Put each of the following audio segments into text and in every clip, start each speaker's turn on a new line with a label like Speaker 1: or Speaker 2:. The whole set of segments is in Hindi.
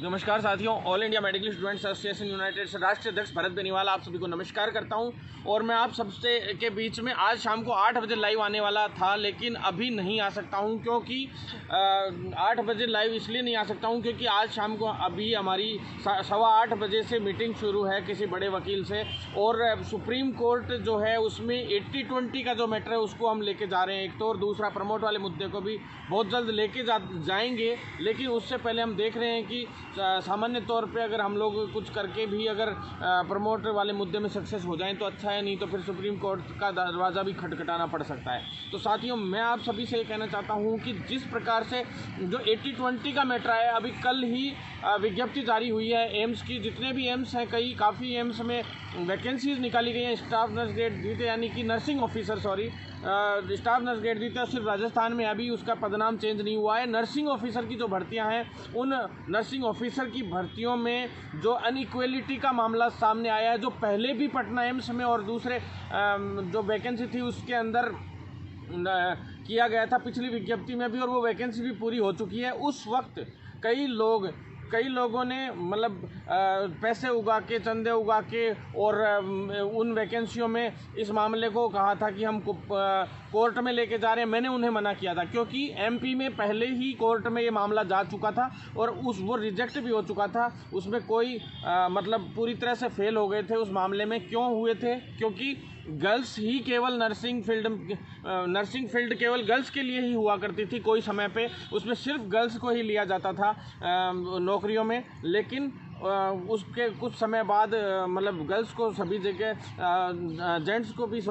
Speaker 1: नमस्कार साथियों, all India medical students association United से राष्ट्रीय अध्यक्ष भरत बेनीवाला आप सभी को नमस्कार करता हूं। और मैं आप सबसे के बीच में आज शाम को 8 बजे लाइव आने वाला था, लेकिन अभी नहीं आ सकता हूं क्योंकि 8 बजे लाइव इसलिए नहीं आ सकता हूं क्योंकि आज शाम को अभी हमारी 8:15 बजे से मीटिंग शुरू है किसी बड़े वकील से, और सुप्रीम कोर्ट जो है उसमें 80-20 का जो मैटर है उसको हम लेके जा रहे हैं एक तो, और दूसरा प्रमोट वाले मुद्दे को भी बहुत जल्द लेके जाएंगे। लेकिन उससे पहले हम देख रहे हैं कि सामान्य तौर पे अगर हम लोग कुछ करके भी अगर प्रमोट वाले मुद्दे में सक्सेस हो जाएं तो अच्छा है, नहीं तो फिर सुप्रीम कोर्ट का दरवाज़ा भी खटखटाना पड़ सकता है। तो साथियों, मैं आप सभी से ये कहना चाहता हूं कि जिस प्रकार से जो 80-20 का मैटर है, अभी कल ही विज्ञप्ति जारी हुई है एम्स की, जितने भी एम्स हैं काफ़ी एम्स में वैकेंसीज निकाली गई हैं स्टाफ नर्स ग्रेड द्वितीय यानी कि nursing officer staff nurse grade द्वितीय। सिर्फ राजस्थान में अभी उसका पदनाम चेंज नहीं हुआ है। नर्सिंग ऑफिसर की जो भर्तियां हैं, उन नर्सिंग ऑफिसर की भर्तियों में जो अनइक्वलिटी का मामला सामने आया है, जो पहले भी पटना एम्स में और दूसरे जो वैकेंसी थी उसके अंदर किया गया था पिछली विज्ञप्ति में भी, और वो वैकेंसी भी पूरी हो चुकी है। उस वक्त कई लोगों ने मतलब पैसे उगा के, चंदे उगा के और उन वैकेंसियों में इस मामले को कहा था कि हम कोर्ट में लेके जा रहे हैं। मैंने उन्हें मना किया था क्योंकि एमपी में पहले ही कोर्ट में ये मामला जा चुका था और वो रिजेक्ट भी हो चुका था। उसमें कोई मतलब पूरी तरह से फेल हो गए थे उस मामले में। क्यों हुए थे? क्योंकि गर्ल्स ही केवल नर्सिंग फील्ड केवल गर्ल्स के लिए ही हुआ करती थी। कोई समय पे उसमें सिर्फ गर्ल्स को ही लिया जाता था नौकरियों में, लेकिन उसके कुछ समय बाद मतलब गर्ल्स को सभी जगह जेंट्स को भी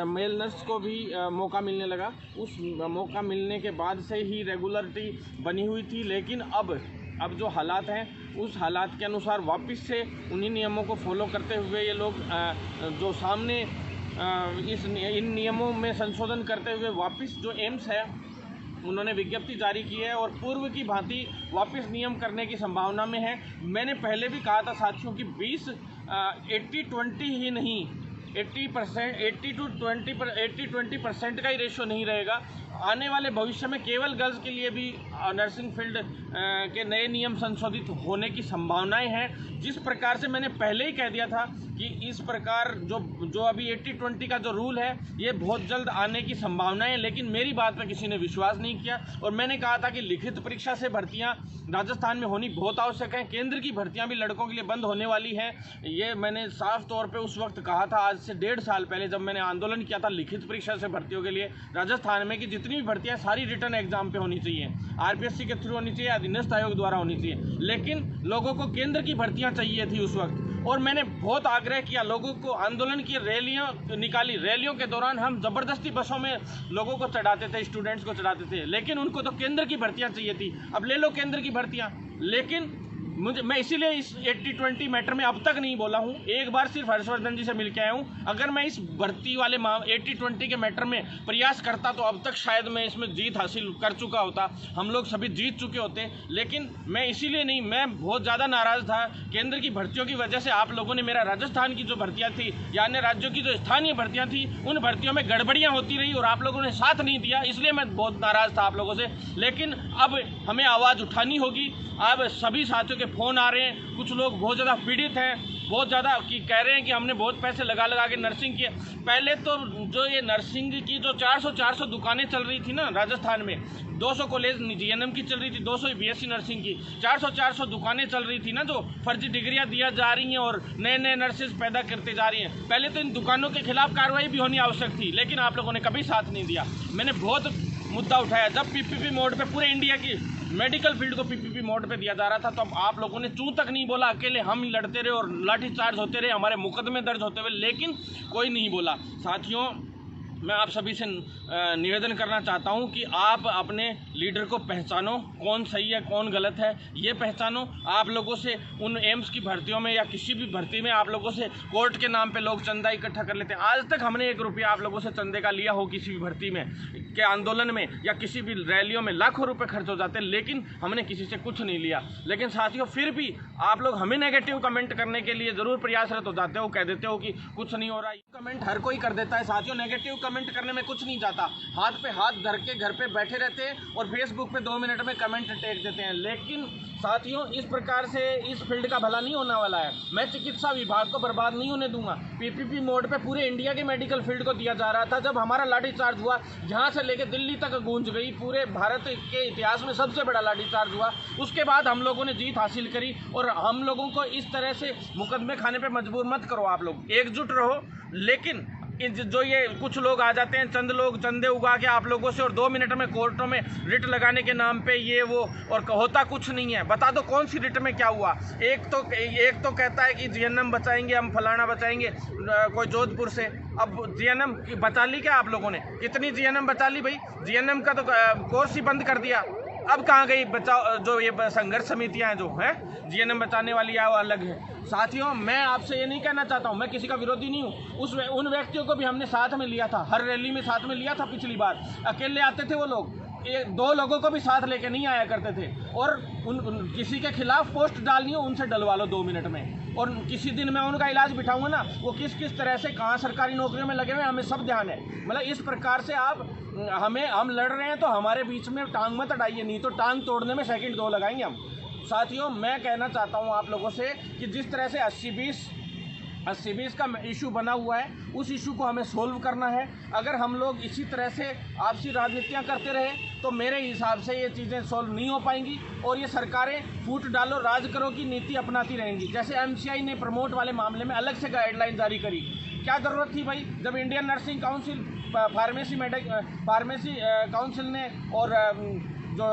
Speaker 1: मेल नर्स को भी मौका मिलने लगा। उस मौका मिलने के बाद से ही रेगुलरिटी बनी हुई थी, लेकिन अब जो हालात हैं उस हालात के अनुसार वापस से उन्हीं नियमों को फॉलो करते हुए ये लोग जो सामने इन नियमों में संशोधन करते हुए वापस जो एम्स है उन्होंने विज्ञप्ति जारी की है और पूर्व की भांति वापस नियम करने की संभावना में है। मैंने पहले भी कहा था साथियों कि 80-20 ही नहीं, 80-20% का ही रेशो नहीं रहेगा। आने वाले भविष्य में केवल गर्ल्स के लिए भी नर्सिंग फील्ड के नए नियम संशोधित होने की संभावनाएं हैं। जिस प्रकार से मैंने पहले ही कह दिया था कि इस प्रकार जो अभी 80-20 का जो रूल है ये बहुत जल्द आने की संभावनाएं हैं, लेकिन मेरी बात पर किसी ने विश्वास नहीं किया। और मैंने कहा था कि लिखित परीक्षा से भर्तियां राजस्थान में होनी बहुत आवश्यक है। केंद्र की भर्तियां भी लड़कों के लिए बंद होने वाली हैं, ये मैंने साफ तौर पे उस वक्त कहा था, आज से 1.5 साल पहले, जब मैंने आंदोलन किया था लिखित परीक्षा से भर्तियों के लिए राजस्थान में, कि जितनी भी भर्तियां सारी रिटर्न एग्जाम पे होनी चाहिए, आरपीएससी के थ्रू होनी चाहिए, अधीनस्थ आयोग द्वारा होनी चाहिए। लेकिन लोगों को केंद्र की भर्तियां चाहिए थी उस वक्त, और मैंने बहुत आग्रह किया लोगों को। आंदोलन की रैलियां निकाली, रैलियों के दौरान हम जबरदस्ती बसों में लोगों को चढ़ाते थे, स्टूडेंट्स को चढ़ाते थे, लेकिन उनको तो केंद्र की भर्तियां चाहिए थी। अब ले लो केंद्र की भर्तियां, लेकिन मैं इसीलिए इस 80-20 मैटर में अब तक नहीं बोला हूं। एक बार सिर्फ हर्षवर्धन जी से मिल के आया हूं। अगर मैं इस भर्ती वाले 80-20 के मैटर में प्रयास करता तो अब तक शायद मैं इसमें जीत हासिल कर चुका होता, हम लोग सभी जीत चुके होते। लेकिन मैं इसीलिए नहीं, मैं बहुत ज़्यादा नाराज़ था केंद्र की भर्तियों की वजह से। आप लोगों ने मेरा राजस्थान की जो भर्तियाँ थी या अन्य राज्यों की जो स्थानीय भर्तियाँ थी, उन भर्तियों में गड़बड़ियाँ होती रही और आप लोगों ने साथ नहीं दिया, इसलिए मैं बहुत नाराज़ था आप लोगों से। लेकिन अब हमें आवाज़ उठानी होगी। अब सभी साथियों के फ़ोन आ रहे हैं, कुछ लोग बहुत ज़्यादा पीड़ित हैं, बहुत ज़्यादा कि कह रहे हैं कि हमने बहुत पैसे लगा के नर्सिंग किए। पहले तो जो ये नर्सिंग की जो 400 दुकानें चल रही थी ना राजस्थान में, 200 कॉलेज जीएनएम की चल रही थी, 200 बीएससी नर्सिंग की, 400 दुकानें चल रही थी ना, जो फर्जी डिग्रियां दिया जा रही हैं और नए नर्सेज पैदा करते जा रही हैं। पहले तो इन दुकानों के खिलाफ कार्रवाई भी होनी आवश्यक थी, लेकिन आप लोगों ने कभी साथ नहीं दिया। मैंने बहुत मुद्दा उठाया, जब पीपीपी मोड पे पूरे इंडिया की मेडिकल फील्ड को पीपीपी मोड पे दिया जा रहा था, तो अब आप लोगों ने चूं तक नहीं बोला। अकेले हम लड़ते रहे और लाठीचार्ज होते रहे, हमारे मुकदमे दर्ज होते हुए, लेकिन कोई नहीं बोला। साथियों, मैं आप सभी से निवेदन करना चाहता हूं कि आप अपने लीडर को पहचानो, कौन सही है कौन गलत है ये पहचानो। आप लोगों से उन एम्स की भर्तियों में या किसी भी भर्ती में आप लोगों से कोर्ट के नाम पे लोग चंदा इकट्ठा कर लेते हैं। आज तक हमने 1 रुपया आप लोगों से चंदे का लिया हो किसी भी भर्ती में के आंदोलन में या किसी भी रैलियों में लाखों रुपए खर्च हो जाते हैं, लेकिन हमने किसी से कुछ नहीं लिया। लेकिन साथियों, फिर भी आप लोग हमें नेगेटिव कमेंट करने के लिए ज़रूर प्रयासरत हो जाते हो, कह देते हो कि कुछ नहीं हो रहा। कमेंट हर कोई कर देता है साथियों, नेगेटिव कमेंट करने में कुछ नहीं जाता, हाथ पे हाथ धर के घर पे बैठे रहते हैं और फेसबुक पे 2 मिनट में कमेंट टेक देते हैं। लेकिन साथियों, इस प्रकार से इस फील्ड का भला नहीं होने वाला है। मैं चिकित्सा विभाग को बर्बाद नहीं होने दूंगा। पीपीपी मोड पे पूरे इंडिया के मेडिकल फील्ड को दिया जा रहा था। जब हमारा लाठीचार्ज हुआ, जहां से लेके दिल्ली तक गूंज गई, पूरे भारत के इतिहास में सबसे बड़ा लाठीचार्ज हुआ। उसके बाद हम लोगों ने जीत हासिल करी और हम लोगों को इस तरह से मुकदमे खाने पे मजबूर मत करो। आप लोग एकजुट रहो। लेकिन जो ये कुछ लोग आ जाते हैं, चंद लोग चंदे उगा के आप लोगों से, और 2 मिनट में कोर्टों में रिट लगाने के नाम पे ये वो, और होता कुछ नहीं है। बता दो कौन सी रिट में क्या हुआ। एक तो कहता है कि जीएनएम बचाएंगे, हम फलाना बचाएंगे, कोई जोधपुर से। अब जीएनएम बचा ली क्या आप लोगों ने? कितनी जीएनएम बचा ली भाई? जीएनएम का तो कोर्स ही बंद कर दिया। अब कहाँ गई बचाओ जो ये संघर्ष समितियां हैं जो है जीएनएम बचाने वाली है, वो अलग है। साथियों, मैं आपसे ये नहीं कहना चाहता हूँ, मैं किसी का विरोधी नहीं हूँ। उन व्यक्तियों को भी हमने साथ में लिया था, हर रैली में साथ में लिया था। पिछली बार अकेले आते थे वो लोग, 2 लोगों को भी साथ लेके नहीं आया करते थे। और किसी के खिलाफ पोस्ट डालनी हो, उनसे डलवा लो 2 मिनट में। और किसी दिन मैं उनका इलाज बिठाऊंगा ना, वो किस तरह से कहाँ सरकारी नौकरियों में लगे हुए, हमें सब ध्यान है। मतलब इस प्रकार से आप हम लड़ रहे हैं तो हमारे बीच में टांग मत अड़ाइए, नहीं तो टांग तोड़ने में सेकंड 2 लगाएंगे हम। साथियों, मैं कहना चाहता हूं आप लोगों से कि जिस तरह से 80-20 का इशू बना हुआ है, उस इशू को हमें सोल्व करना है। अगर हम लोग इसी तरह से आपसी राजनीतियां करते रहे तो मेरे हिसाब से ये चीज़ें सोल्व नहीं हो पाएंगी और ये सरकारें फूट डालो राज करो की नीति अपनाती रहेंगी। जैसे एमसीआई ने प्रमोट वाले मामले में अलग से गाइडलाइन जारी करी, क्या ज़रूरत थी भाई? जब Indian nursing council, pharmacy council ने और जो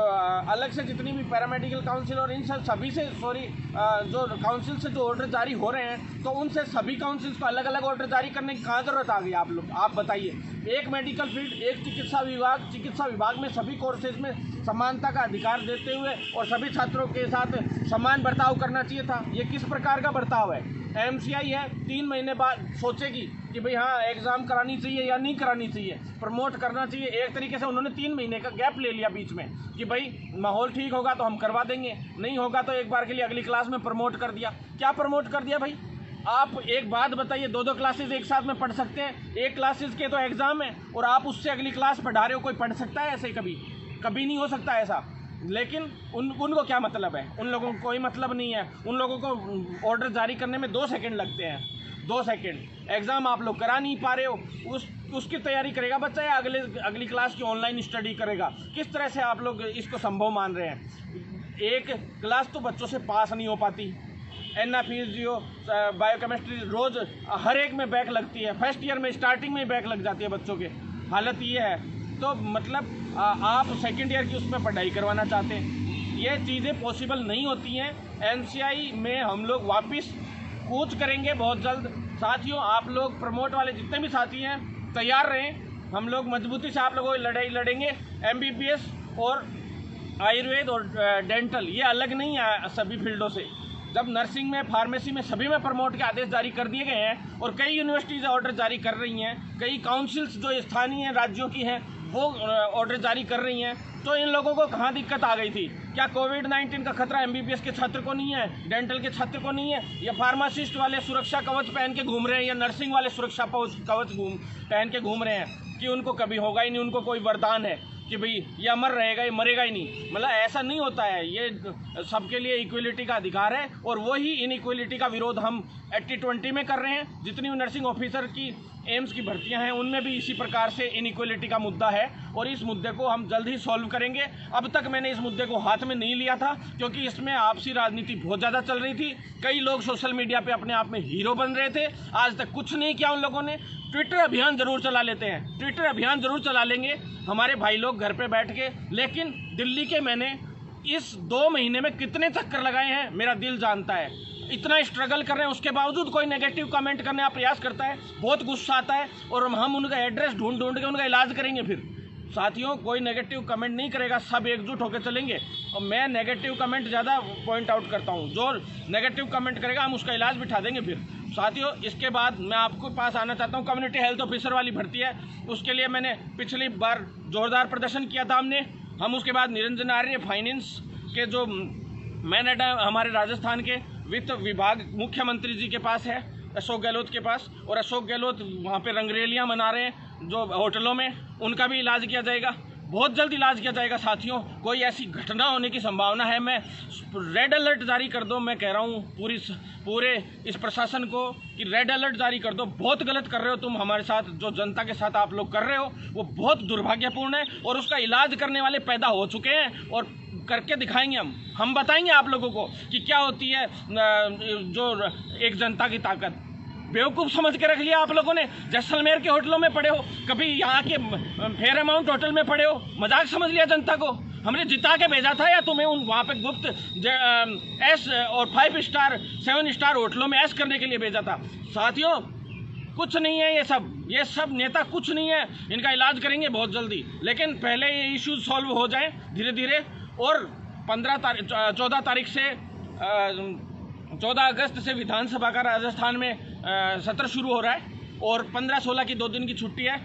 Speaker 1: अलग से जितनी भी पैरामेडिकल काउंसिल और इन सभी से जो काउंसिल से जो ऑर्डर जारी हो रहे हैं, तो उनसे सभी काउंसिल्स को अलग अलग ऑर्डर जारी करने की कहाँ ज़रूरत आ गई? आप बताइए। एक मेडिकल फील्ड, एक चिकित्सा विभाग में सभी कोर्सेज में समानता का अधिकार देते हुए और सभी छात्रों के साथ समान बर्ताव करना चाहिए था। ये किस प्रकार का बर्ताव है? एमसीआई है, 3 महीने बाद सोचेगी कि भाई हाँ एग्ज़ाम करानी चाहिए या नहीं करानी चाहिए, प्रमोट करना चाहिए। एक तरीके से उन्होंने 3 महीने का गैप ले लिया बीच में कि भाई माहौल ठीक होगा तो हम करवा देंगे, नहीं होगा तो एक बार के लिए अगली क्लास में प्रमोट कर दिया। क्या प्रमोट कर दिया भाई? आप एक बात बताइए, 2 क्लासेज एक साथ में पढ़ सकते हैं? एक क्लासेज के तो एग्ज़ाम है और आप उससे अगली क्लास पढ़ा रहे हो। कोई पढ़ सकता है ऐसे? कभी नहीं हो सकता ऐसा। लेकिन उनको क्या मतलब है? उन लोगों को कोई मतलब नहीं है। उन लोगों को ऑर्डर जारी करने में 2 सेकंड लगते हैं, 2 सेकंड। एग्ज़ाम आप लोग करा नहीं पा रहे हो, उसकी तैयारी करेगा बच्चा या अगली क्लास की ऑनलाइन स्टडी करेगा? किस तरह से आप लोग इसको संभव मान रहे हैं? एक क्लास तो बच्चों से पास नहीं हो पाती। एनएफिजियो, बायोकेमिस्ट्री, रोज़ हर एक में बैक लगती है। फर्स्ट ईयर में स्टार्टिंग में बैक लग जाती है बच्चों के। हालत ये है। तो मतलब आप सेकेंड ईयर की उसमें पढ़ाई करवाना चाहते हैं? ये चीज़ें पॉसिबल नहीं होती हैं। एमसीआई में हम लोग वापस कूच करेंगे बहुत जल्द। साथियों, आप लोग प्रमोट वाले जितने भी साथी हैं तैयार रहें। हम लोग मजबूती से आप लोगों की लड़ाई लड़ेंगे। एमबीबीएस और आयुर्वेद और डेंटल ये अलग नहीं है सभी फील्डों से। जब नर्सिंग में, फार्मेसी में, सभी में प्रमोट के आदेश जारी कर दिए गए हैं और कई यूनिवर्सिटीज़ ऑर्डर जारी कर रही हैं, कई काउंसिल्स जो स्थानीय राज्यों की हैं वो ऑर्डर जारी कर रही हैं, तो इन लोगों को कहाँ दिक्कत आ गई थी? क्या कोविड-19 का खतरा एमबीबीएस के छात्र को नहीं है, डेंटल के छात्र को नहीं है, या फार्मासिस्ट वाले सुरक्षा कवच पहन के घूम रहे हैं, या नर्सिंग वाले सुरक्षा कवच पहन के घूम रहे हैं कि उनको कभी होगा ही नहीं, उनको कोई वरदान है कि भाई ये अमर रहेगा, ये मरेगा ही नहीं? मतलब ऐसा नहीं होता है। ये सबके लिए इक्वलिटी का अधिकार है और वही इनइक्वलिटी का विरोध हम 80-20 में कर रहे हैं। जितनी भी नर्सिंग ऑफिसर की एम्स की भर्तियां हैं उनमें भी इसी प्रकार से इनइक्वलिटी का मुद्दा है और इस मुद्दे को हम जल्द ही सॉल्व करेंगे। अब तक मैंने इस मुद्दे को हाथ में नहीं लिया था क्योंकि इसमें आपसी राजनीति बहुत ज़्यादा चल रही थी। कई लोग सोशल मीडिया पे अपने आप में हीरो बन रहे थे। आज तक कुछ नहीं किया उन लोगों ने। ट्विटर अभियान ज़रूर चला लेते हैं, ट्विटर अभियान ज़रूर चला लेंगे हमारे भाई लोग घर पे बैठ के। लेकिन दिल्ली के मैंने इस 2 महीने में कितने चक्कर लगाए हैं मेरा दिल जानता है। इतना स्ट्रगल कर रहे हैं उसके बावजूद कोई नेगेटिव कमेंट करने का प्रयास करता है, बहुत गुस्सा आता है और हम उनका एड्रेस ढूंढ के उनका इलाज करेंगे। फिर साथियों, कोई नेगेटिव कमेंट नहीं करेगा, सब एकजुट होकर चलेंगे। और मैं नेगेटिव कमेंट ज़्यादा पॉइंट आउट करता हूँ, जो नेगेटिव कमेंट करेगा हम उसका इलाज बिठा देंगे। फिर साथियों, इसके बाद मैं आपको पास आना चाहता हूँ, कम्युनिटी हेल्थ ऑफिसर वाली भर्ती है, उसके लिए मैंने पिछली बार जोरदार प्रदर्शन किया था हम उसके बाद निरंजन आर्य फाइनेंस के जो मैनेजर हमारे राजस्थान के वित्त विभाग मुख्यमंत्री जी के पास है, अशोक गहलोत के पास, और अशोक गहलोत वहाँ पे रंगरेलियाँ मना रहे हैं जो होटलों में, उनका भी इलाज किया जाएगा, बहुत जल्द इलाज किया जाएगा साथियों। कोई ऐसी घटना होने की संभावना है, मैं रेड अलर्ट जारी कर दो, मैं कह रहा हूँ पूरे इस प्रशासन को कि रेड अलर्ट जारी कर दो। बहुत गलत कर रहे हो तुम हमारे साथ, जो जनता के साथ आप लोग कर रहे हो वो बहुत दुर्भाग्यपूर्ण है, और उसका इलाज करने वाले पैदा हो चुके हैं और करके दिखाएंगे हम बताएंगे आप लोगों को कि क्या होती है जो एक जनता की ताकत। बेवकूफ़ समझ के रख लिया आप लोगों ने। जैसलमेर के होटलों में पड़े हो, कभी यहाँ के फेयरमाउंट होटल में पड़े हो, मजाक समझ लिया जनता को। हमने जिता के भेजा था या तुम्हें वहाँ पे गुप्त एस और 5 स्टार 7 स्टार होटलों में ऐश करने के लिए भेजा था? साथियों कुछ नहीं है ये सब नेता कुछ नहीं है, इनका इलाज करेंगे बहुत जल्दी, लेकिन पहले ये इश्यूज सॉल्व हो जाए धीरे धीरे। और 14 तारीख से 14 अगस्त से विधानसभा का राजस्थान में सत्र शुरू हो रहा है, और 15-16 की 2 दिन की छुट्टी है।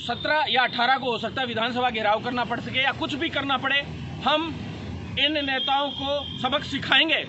Speaker 1: 17 या 18 को हो सकता है विधानसभा घेराव करना पड़ सके या कुछ भी करना पड़े। हम इन नेताओं को सबक सिखाएंगे,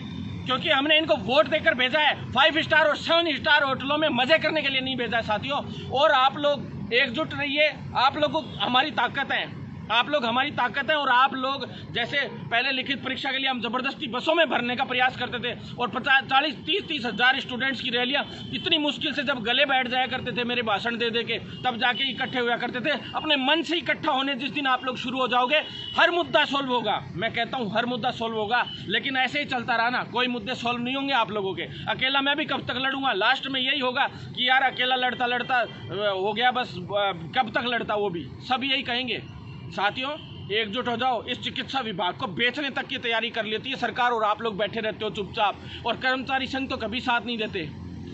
Speaker 1: क्योंकि हमने इनको वोट देकर भेजा है। 5 स्टार और 7 स्टार होटलों में मजे करने के लिए नहीं भेजा है साथियों। और आप लोग एकजुट रहिए, आप लोग हमारी ताकत हैं, आप लोग हमारी ताकत है। और आप लोग जैसे पहले लिखित परीक्षा के लिए हम ज़बरदस्ती बसों में भरने का प्रयास करते थे, और 40-30 हज़ार स्टूडेंट्स की रैलियाँ इतनी मुश्किल से जब गले बैठ जाया करते थे मेरे भाषण दे दे के, तब जाके इकट्ठे हुआ करते थे। अपने मन से इकट्ठा होने जिस दिन आप लोग शुरू हो जाओगे, हर मुद्दा सोल्व होगा। मैं कहता हूँ हर मुद्दा सोल्व होगा, लेकिन ऐसे ही चलता रहा ना, कोई मुद्दे सोल्व नहीं होंगे आप लोगों के। अकेला मैं भी कब तक लड़ूंगा? लास्ट में यही होगा कि यार अकेला लड़ता लड़ता हो गया, बस कब तक लड़ता, वो भी सब यही कहेंगे। साथियों एकजुट हो जाओ। इस चिकित्सा विभाग को बेचने तक की तैयारी कर लेती है सरकार, और आप लोग बैठे रहते हो चुपचाप। और कर्मचारी संघ तो कभी साथ नहीं देते,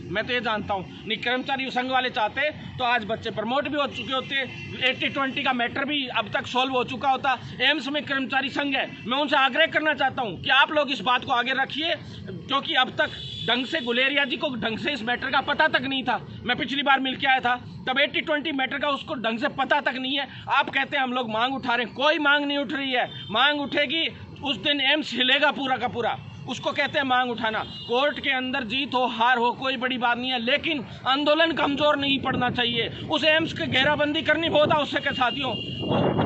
Speaker 1: मैं तो ये जानता हूँ। नहीं, कर्मचारी संघ वाले चाहते तो आज बच्चे प्रमोट भी हो चुके होते, 80-20 का मैटर भी अब तक सॉल्व हो चुका होता। एम्स में कर्मचारी संघ है, मैं उनसे आग्रह करना चाहता हूँ कि आप लोग इस बात को आगे रखिए, क्योंकि अब तक ढंग से गुलेरिया जी को ढंग से इस मैटर का पता तक नहीं था। मैं पिछली बार मिल के आया था, तब 80-20 मैटर का उसको ढंग से पता तक नहीं है। आप कहते हैं हम लोग मांग उठा रहे हैं, कोई मांग नहीं उठ रही है। मांग उठेगी उस दिन एम्स हिलेगा पूरा का पूरा, उसको कहते हैं मांग उठाना। कोर्ट के अंदर जीत हो हार हो कोई बड़ी बात नहीं है, लेकिन आंदोलन कमजोर नहीं पड़ना चाहिए। उस एम्स की घेराबंदी करनी बहुत आवश्यक है साथियों,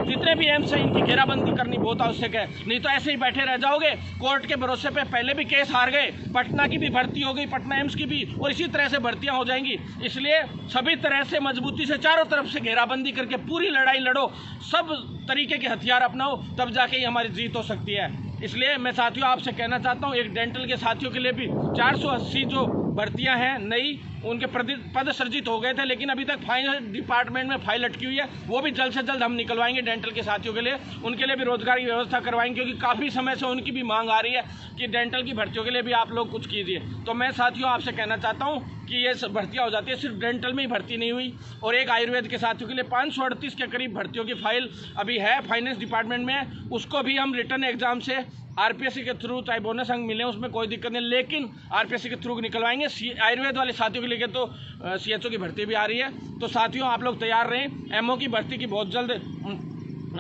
Speaker 1: जितने भी एम्स हैं इनकी घेराबंदी करनी बहुत आवश्यक है। नहीं तो ऐसे ही बैठे रह जाओगे कोर्ट के भरोसे पे। पहले भी केस हार गए, पटना की भी भर्ती हो गई, पटना एम्स की भी, और इसी तरह से भर्तियां हो जाएंगी। इसलिए सभी तरह से मजबूती से चारों तरफ से घेराबंदी करके पूरी लड़ाई लड़ो, सब तरीके के हथियार अपनाओ, तब जाके ही हमारी जीत हो सकती है। इसलिए मैं साथियों आपसे कहना चाहता हूँ, एक डेंटल के साथियों के लिए भी 480 जो भर्तियां हैं नई, उनके पद सृजित हो गए थे, लेकिन अभी तक फाइनेंस डिपार्टमेंट में फाइल अटकी हुई है। वो भी जल्द से जल्द हम निकलवाएंगे डेंटल के साथियों के लिए, उनके लिए भी रोजगार की व्यवस्था करवाएंगे, क्योंकि काफ़ी समय से उनकी भी मांग आ रही है कि डेंटल की भर्तियों के लिए भी आप लोग कुछ कीजिए। तो मैं साथियों आपसे कहना चाहता हूँ कि ये सब भर्तियाँ हो जाती है, सिर्फ डेंटल में ही भर्ती नहीं हुई। और एक आयुर्वेद के साथियों के लिए 538 के करीब भर्तियों की फाइल अभी है फाइनेंस डिपार्टमेंट में, उसको भी हम रिटर्न एग्जाम से आरपीएससी के थ्रू, चाहे बोनस अंक मिले उसमें कोई दिक्कत नहीं, लेकिन आरपीएससी के थ्रू निकलवाएंगे। आयुर्वेद वाले साथियों के लिए तो सीएचओ की भर्ती भी आ रही है। तो साथियों आप लोग तैयार रहें, एमओ की भर्ती की बहुत जल्द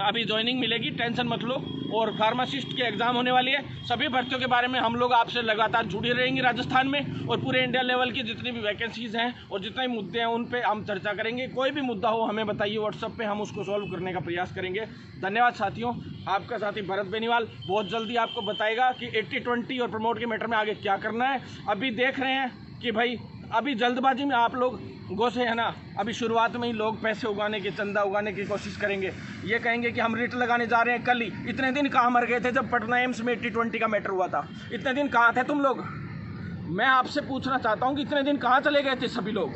Speaker 1: अभी ज्वाइनिंग मिलेगी, टेंशन मत लो। और फार्मासिस्ट के एग्ज़ाम होने वाली है। सभी भर्तियों के बारे में हम लोग आपसे लगातार जुड़े रहेंगे राजस्थान में, और पूरे इंडिया लेवल की जितनी भी वैकेंसीज़ हैं और जितने भी मुद्दे हैं उन पे हम चर्चा करेंगे। कोई भी मुद्दा हो हमें बताइए व्हाट्सएप पे, हम उसको सॉल्व करने का प्रयास करेंगे। धन्यवाद साथियों। आपका साथी भरत बेनीवाल बहुत जल्दी आपको बताएगा कि 80-20 और प्रमोट के मैटर में आगे क्या करना है। अभी देख रहे हैं कि भाई अभी जल्दबाजी में आप लोग से है ना, अभी शुरुआत में ही लोग पैसे उगाने की, चंदा उगाने की कोशिश करेंगे। ये कहेंगे कि हम रिट लगाने जा रहे हैं कल ही। इतने दिन कहाँ मर गए थे जब पटना एम्स में 80-20 का मैटर हुआ था? इतने दिन कहाँ थे तुम लोग? मैं आपसे पूछना चाहता हूँ कि इतने दिन कहाँ चले गए थे सभी लोग?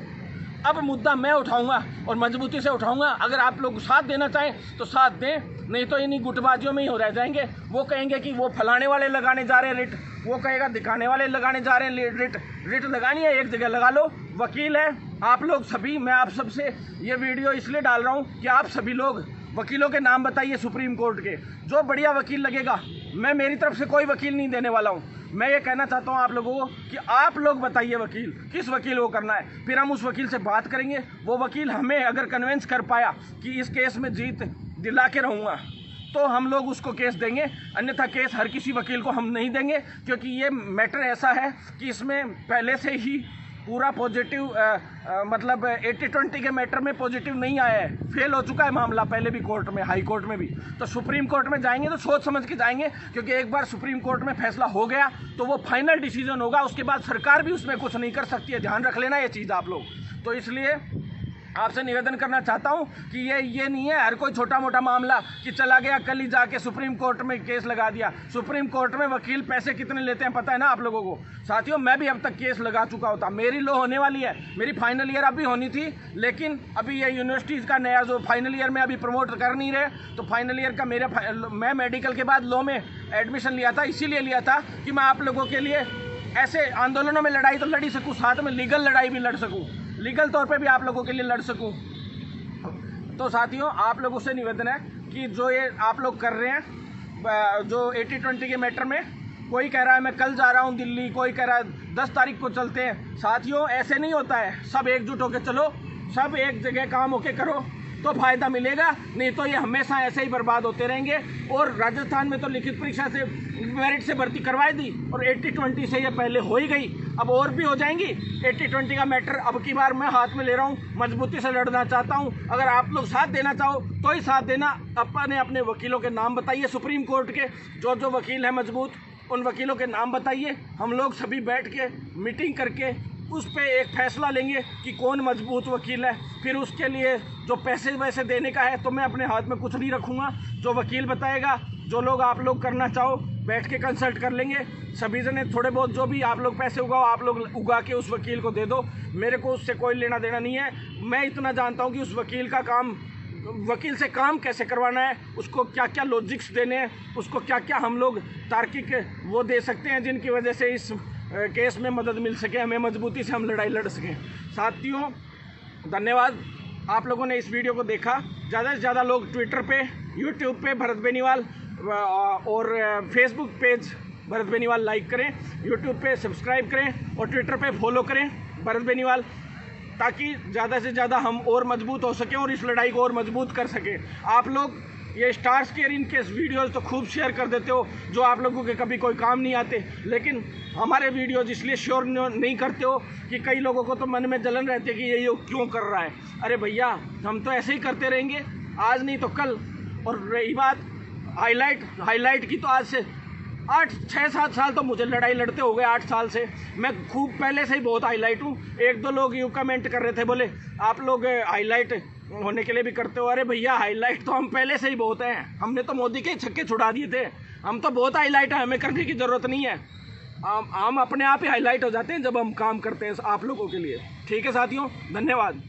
Speaker 1: अब मुद्दा मैं उठाऊंगा और मजबूती से उठाऊंगा। अगर आप लोग साथ देना चाहें तो साथ दें, नहीं तो इन्हीं गुटबाजियों में ही हो रह जाएंगे। वो कहेंगे कि वो फलाने वाले लगाने जा रहे हैं रिट, वो कहेगा दिखाने वाले लगाने जा रहे हैं रिट। रिट लगानी है एक जगह लगा लो, वकील है आप लोग सभी। मैं आप सबसे ये वीडियो इसलिए डाल रहा हूँ कि आप सभी लोग वकीलों के नाम बताइए सुप्रीम कोर्ट के, जो बढ़िया वकील लगेगा। मैं मेरी तरफ से कोई वकील नहीं देने वाला हूँ। मैं ये कहना चाहता हूँ आप लोगों को कि आप लोग बताइए वकील, किस वकील को करना है, फिर हम उस वकील से बात करेंगे। वो वकील हमें अगर कन्विंस कर पाया कि इस केस में जीत दिला के रहूँगा तो हम लोग उसको केस देंगे, अन्यथा केस हर किसी वकील को हम नहीं देंगे। क्योंकि ये मैटर ऐसा है कि इसमें पहले से ही पूरा पॉजिटिव मतलब 80-20 के मैटर में पॉजिटिव नहीं आया है, फेल हो चुका है मामला पहले भी कोर्ट में, हाई कोर्ट में भी। तो सुप्रीम कोर्ट में जाएंगे तो सोच समझ के जाएंगे, क्योंकि एक बार सुप्रीम कोर्ट में फैसला हो गया तो वो फाइनल डिसीजन होगा, उसके बाद सरकार भी उसमें कुछ नहीं कर सकती है। ध्यान रख लेना ये चीज़ आप लोग। तो इसलिए आपसे निवेदन करना चाहता हूं कि ये नहीं है हर कोई छोटा मोटा मामला कि चला गया कल ही जाके सुप्रीम कोर्ट में केस लगा दिया। सुप्रीम कोर्ट में वकील पैसे कितने लेते हैं पता है ना आप लोगों को। साथियों, मैं भी अब तक केस लगा चुका होता। मेरी लो होने वाली है, मेरी फाइनल ईयर अभी होनी थी, लेकिन अभी ये यूनिवर्सिटीज़ का नया जो फाइनल ईयर में अभी प्रमोट कर नहीं रहे, तो फाइनल ईयर का मैं मेडिकल के बाद लॉ में एडमिशन लिया था, इसीलिए लिया था कि मैं आप लोगों के लिए ऐसे आंदोलनों में लड़ाई तो लड़ी सकूँ, साथ में लीगल लड़ाई भी लड़ सकूँ, लीगल तौर पे भी आप लोगों के लिए लड़ सकूं। तो साथियों, आप लोगों से निवेदन है कि जो ये आप लोग कर रहे हैं जो 80-20 के मैटर में, कोई कह रहा है मैं कल जा रहा हूं दिल्ली, कोई कह रहा है 10 तारीख को चलते हैं। साथियों, ऐसे नहीं होता है, सब एकजुट होकर चलो, सब एक जगह काम होके करो तो फायदा मिलेगा, नहीं तो ये हमेशा ऐसे ही बर्बाद होते रहेंगे। और राजस्थान में तो लिखित परीक्षा से मेरिट से भर्ती करवाई दी और 80-20 से ये पहले हो ही गई, अब और भी हो जाएंगी। 80-20 का मैटर अब की बार मैं हाथ में ले रहा हूँ, मजबूती से लड़ना चाहता हूँ। अगर आप लोग साथ देना चाहो तो ही साथ देना। अपने अपने वकीलों के नाम बताइए, सुप्रीम कोर्ट के जो वकील हैं मजबूत, उन वकीलों के नाम बताइए। हम लोग सभी बैठ के मीटिंग करके उस पर एक फैसला लेंगे कि कौन मजबूत वकील है। फिर उसके लिए जो पैसे वैसे देने का है तो मैं अपने हाथ में कुछ नहीं रखूँगा, जो वकील बताएगा, जो लोग आप लोग करना चाहो बैठ के कंसल्ट कर लेंगे। सभी जने थोड़े बहुत जो भी आप लोग पैसे उगाओ, आप लोग उगा के उस वकील को दे दो, मेरे को उससे कोई लेना देना नहीं है। मैं इतना जानता हूँ कि उस वकील का काम, वकील से काम कैसे करवाना है, उसको क्या क्या लॉजिक्स देने हैं, उसको क्या क्या हम लोग तार्किक वो दे सकते हैं जिनकी वजह से इस केस में मदद मिल सके, हमें मजबूती से हम लड़ाई लड़ सकें। साथियों, धन्यवाद आप लोगों ने इस वीडियो को देखा। ज़्यादा से ज़्यादा लोग ट्विटर पे, यूट्यूब पे भरत बेनीवाल और Facebook page Bharat Beniwal like करें, यूट्यूब पे सब्सक्राइब करें और ट्विटर पे फॉलो करें भरत बेनीवाल, ताकि ज़्यादा से ज़्यादा हम और मजबूत हो सकें और इस लड़ाई को और मजबूत कर सकें। आप लोग ये स्टार्स केयर इनके वीडियोज़ तो खूब शेयर कर देते हो, जो आप लोगों के कभी कोई काम नहीं आते, लेकिन हमारे वीडियोज़ इसलिए शेयर नहीं करते हो कि कई लोगों को तो मन में जलन रहती है कि ये क्यों कर रहा है। अरे भैया, हम तो ऐसे ही करते रहेंगे, आज नहीं तो कल। और रही बात हाईलाइट की, तो आज से 6-7 साल तो मुझे लड़ाई लड़ते हो गए, 8 साल से मैं खूब पहले से ही बहुत हाईलाइट हूँ। 1-2 लोग यूँ कमेंट कर रहे थे, बोले आप लोग हाईलाइट होने के लिए भी करते हो। अरे भैया, हाईलाइट तो हम पहले से ही बहुत हैं, हमने तो मोदी के छक्के छुड़ा दिए थे, हम तो बहुत हाईलाइट हैं, हमें करने की ज़रूरत नहीं है। हम अपने आप ही हाईलाइट हो जाते हैं जब हम काम करते हैं आप लोगों के लिए। ठीक है साथियों, धन्यवाद।